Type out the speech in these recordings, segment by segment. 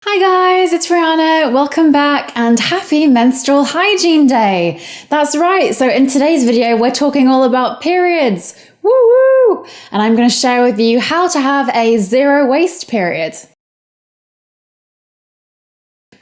Hi guys, it's Rihanna. Welcome back and happy Menstrual Hygiene Day. That's right. So in today's video, we're talking all about periods. Woo woo! And I'm going to share with you how to have a zero waste period.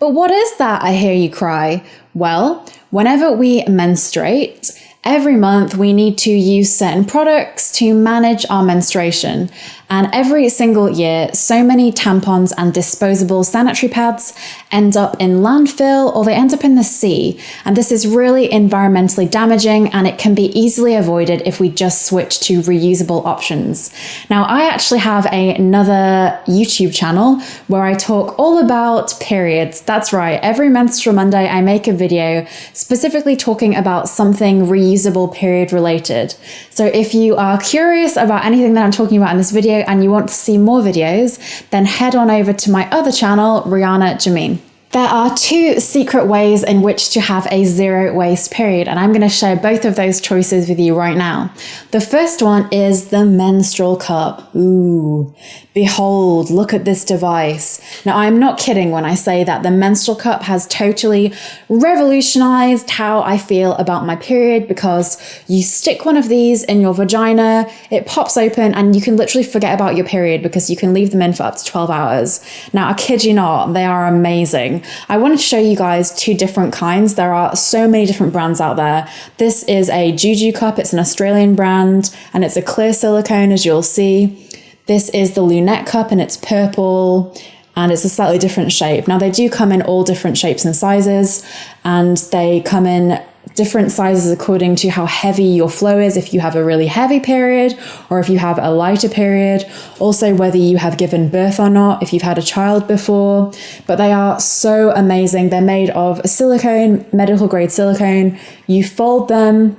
But what is that, I hear you cry? Well, whenever we menstruate, every month we need to use certain products to manage our menstruation. And every single year, so many tampons and disposable sanitary pads end up in landfill or they end up in the sea. And this is really environmentally damaging and it can be easily avoided if we just switch to reusable options. Now, I actually have another YouTube channel where I talk all about periods. That's right. Every Menstrual Monday, I make a video specifically talking about something reusable period related. So if you are curious about anything that I'm talking about in this video, and you want to see more videos, then head on over to my other channel, Rihanna Jameen. There are two secret ways in which to have a zero waste period, and I'm going to share both of those choices with you right now. The first one is the menstrual cup. Ooh, behold, look at this device. Now, I'm not kidding when I say that the menstrual cup has totally revolutionized how I feel about my period, because you stick one of these in your vagina, it pops open, and you can literally forget about your period because you can leave them in for up to 12 hours. Now, I kid you not, they are amazing. I wanted to show you guys two different kinds. There are so many different brands out there. This is a JUJU cup. It's an Australian brand and it's a clear silicone, as you'll see. This is the LUNETTE cup and it's purple and it's a slightly different shape. Now, they do come in all different shapes and sizes, and they come in different sizes according to how heavy your flow is, if you have a really heavy period or if you have a lighter period. Also, whether you have given birth or not, if you've had a child before. But they are so amazing. They're made of silicone, medical grade silicone. You fold them,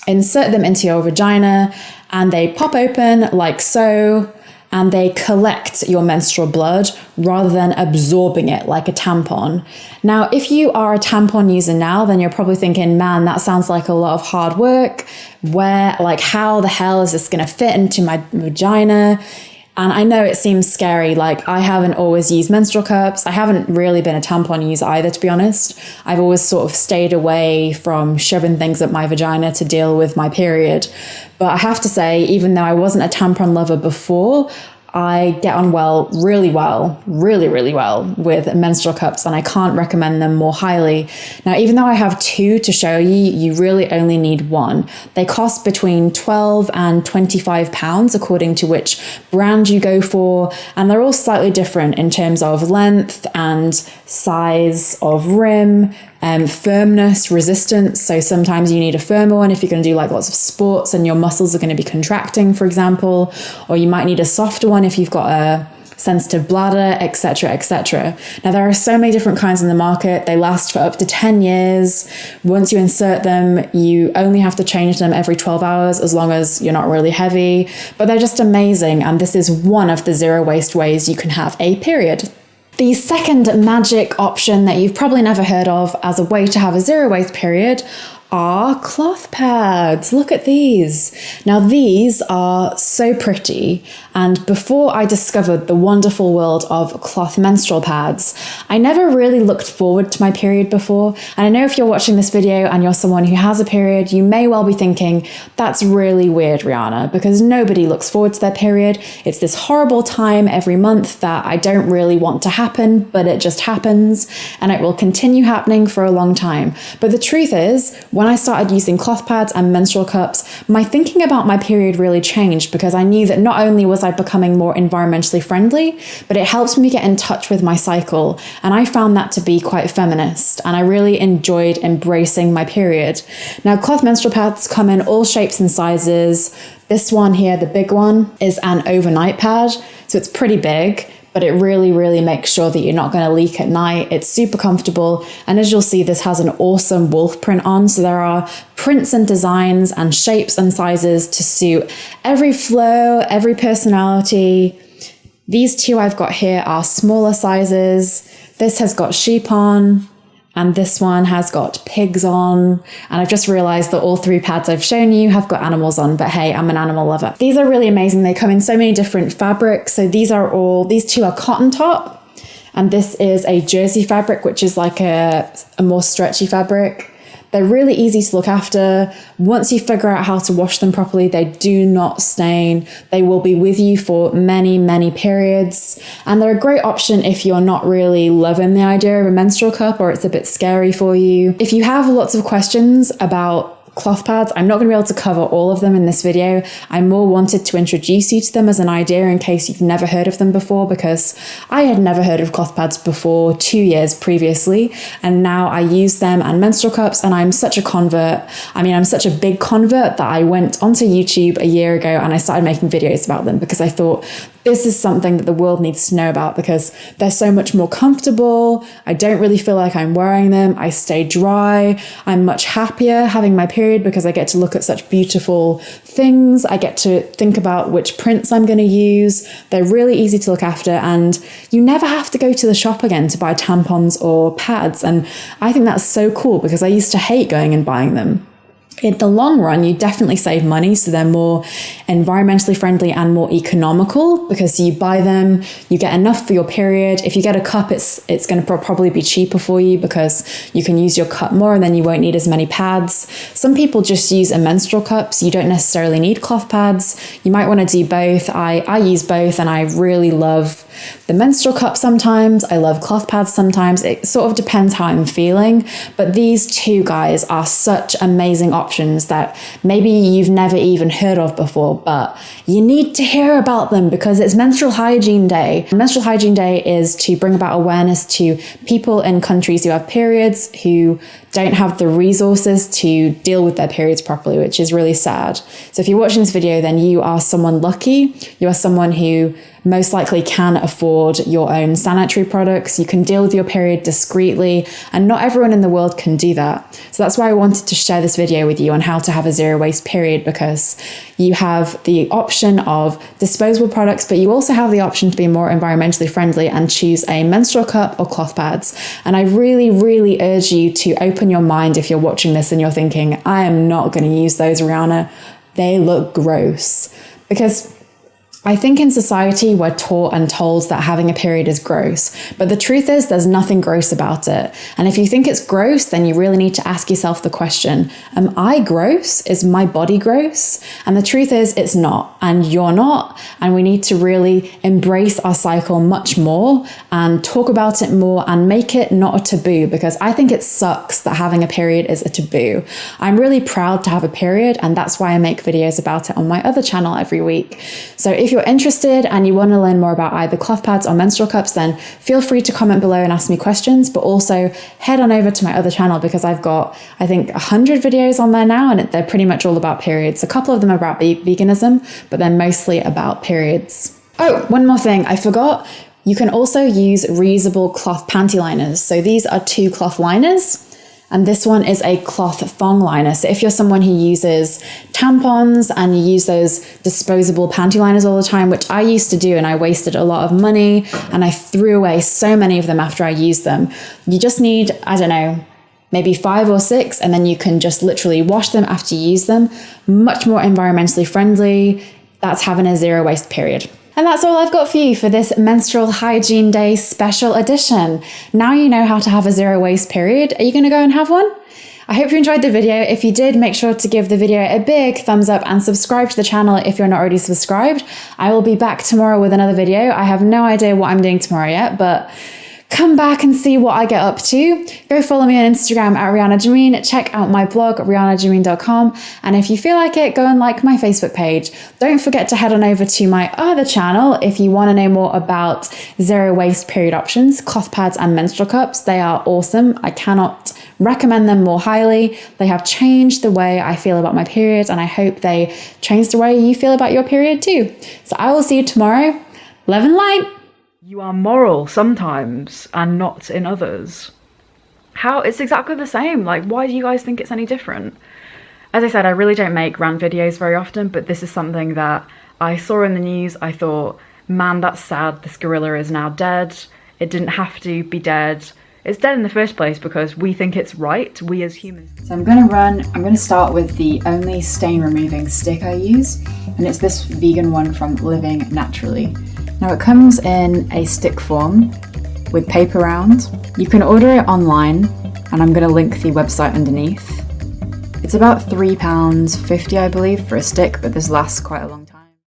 insert them into your vagina, and they pop open like so. And they collect your menstrual blood rather than absorbing it like a tampon. Now, if you are a tampon user now, then you're probably thinking, man, that sounds like a lot of hard work. How the hell is this going to fit into my vagina? And I know it seems scary. Like, I haven't always used menstrual cups. I haven't really been a tampon user either, to be honest. I've always sort of stayed away from shoving things up my vagina to deal with my period. But I have to say, even though I wasn't a tampon lover before, I get on really well with menstrual cups, and I can't recommend them more highly. Now, even though I have two to show you, you really only need one. They cost between 12 and 25 pounds, according to which brand you go for, and they're all slightly different in terms of length and size of rim, firmness, resistance. So sometimes you need a firmer one if you're going to do like lots of sports and your muscles are going to be contracting, for example, or you might need a softer one if you've got a sensitive bladder, etc., etc. Now, there are so many different kinds in the market. They last for up to 10 years. Once you insert them, you only have to change them every 12 hours as long as you're not really heavy, but they're just amazing. And this is one of the zero waste ways you can have a period. The second magic option that you've probably never heard of as a way to have a zero waste period are cloth pads. Look at these. Now, these are so pretty. And before I discovered the wonderful world of cloth menstrual pads, I never really looked forward to my period before. And I know if you're watching this video and you're someone who has a period, you may well be thinking, that's really weird, Rihanna, because nobody looks forward to their period. It's this horrible time every month that I don't really want to happen, but it just happens, and it will continue happening for a long time. But the truth is, when I started using cloth pads and menstrual cups, my thinking about my period really changed, because I knew that not only was I becoming more environmentally friendly, but it helps me get in touch with my cycle. And I found that to be quite feminist, and I really enjoyed embracing my period. Now, cloth menstrual pads come in all shapes and sizes. This one here, the big one, is an overnight pad. So it's pretty big, but it really makes sure that you're not going to leak at night. It's super comfortable. And as you'll see, this has an awesome wolf print on. So there are prints and designs and shapes and sizes to suit every flow, every personality. These two I've got here are smaller sizes. This has got sheep on, and this one has got pigs on. And I've just realized that all three pads I've shown you have got animals on, but hey, I'm an animal lover. These are really amazing. They come in so many different fabrics. So these two are cotton top, And this is a jersey fabric, which is like a more stretchy fabric. They're really easy to look after. Once you figure out how to wash them properly, they do not stain. They will be with you for many, many periods. And they're a great option if you're not really loving the idea of a menstrual cup or it's a bit scary for you. If you have lots of questions about cloth pads, I'm not going to be able to cover all of them in this video. I more wanted to introduce you to them as an idea in case you've never heard of them before, because I had never heard of cloth pads before 2 years previously, and now I use them and menstrual cups, and I'm such a convert. I mean, I'm such a big convert that I went onto YouTube a year ago and I started making videos about them because I thought this is something that the world needs to know about, because they're so much more comfortable. I don't really feel like I'm wearing them. I stay dry. I'm much happier having my period because I get to look at such beautiful things. I get to think about which prints I'm going to use. They're really easy to look after, and you never have to go to the shop again to buy tampons or pads. And I think that's so cool because I used to hate going and buying them. In the long run, you definitely save money, so they're more environmentally friendly and more economical because you buy them, you get enough for your period. If you get a cup, it's going to probably be cheaper for you because you can use your cup more and then you won't need as many pads. Some people just use a menstrual cup, so you don't necessarily need cloth pads. You might want to do both. I use both, and I really love the menstrual cup sometimes. I love cloth pads sometimes. It sort of depends how I'm feeling, but these two guys are such amazing options that maybe you've never even heard of before, but you need to hear about them because it's Menstrual Hygiene Day. Menstrual Hygiene Day is to bring about awareness to people in countries who have periods who don't have the resources to deal with their periods properly, which is really sad. So if you're watching this video, then you are someone lucky. You are someone who most likely can afford your own sanitary products. You can deal with your period discreetly, and not everyone in the world can do that. So that's why I wanted to share this video with you on how to have a zero waste period, because you have the option of disposable products, but you also have the option to be more environmentally friendly and choose a menstrual cup or cloth pads. And I really, really urge you to open your mind if you're watching this and you're thinking, I am not going to use those, Rihanna. They look gross. Because I think in society we're taught and told that having a period is gross, but the truth is there's nothing gross about it. And if you think it's gross, then you really need to ask yourself the question, am I gross? Is my body gross? And the truth is it's not, and you're not. And we need to really embrace our cycle much more and talk about it more and make it not a taboo, because I think it sucks that having a period is a taboo. I'm really proud to have a period, and that's why I make videos about it on my other channel every week. So if you're interested and you want to learn more about either cloth pads or menstrual cups, then feel free to comment below and ask me questions, but also head on over to my other channel because I've got, I think, 100 videos on there now, and they're pretty much all about periods. A couple of them are about veganism, but they're mostly about periods. Oh, one more thing I forgot. You can also use reusable cloth panty liners. So these are 2 cloth liners, and this one is a cloth thong liner. So if you're someone who uses tampons and you use those disposable panty liners all the time, which I used to do, and I wasted a lot of money and I threw away so many of them after I used them. You just need, I don't know, maybe 5 or 6, and then you can just literally wash them after you use them. Much more environmentally friendly. That's having a zero waste period. And that's all I've got for you for this Menstrual Hygiene Day special edition. Now you know how to have a zero waste period. Are you going to go and have one? I hope you enjoyed the video. If you did, make sure to give the video a big thumbs up and subscribe to the channel if you're not already subscribed. I will be back tomorrow with another video. I have no idea what I'm doing tomorrow yet, but come back and see what I get up to. Go follow me on Instagram at Rihanna Jameen. Check out my blog, rihannajameen.com. And if you feel like it, go and like my Facebook page. Don't forget to head on over to my other channel if you want to know more about zero waste period options, cloth pads and menstrual cups. They are awesome. I cannot recommend them more highly. They have changed the way I feel about my period, and I hope they change the way you feel about your period too. So I will see you tomorrow. Love and light. You are moral sometimes and not in others. How? It's exactly the same. Like, why do you guys think it's any different? As I said, I really don't make rant videos very often, but this is something that I saw in the news. I thought, man, that's sad. This gorilla is now dead. It didn't have to be dead. It's dead in the first place because we think it's right, we as humans. So I'm going to start with the only stain removing stick I use, and it's this vegan one from Living Naturally. Now it comes in a stick form, with paper round. You can order it online, and I'm going to link the website underneath. It's about £3.50, I believe, for a stick, but this lasts quite a long time.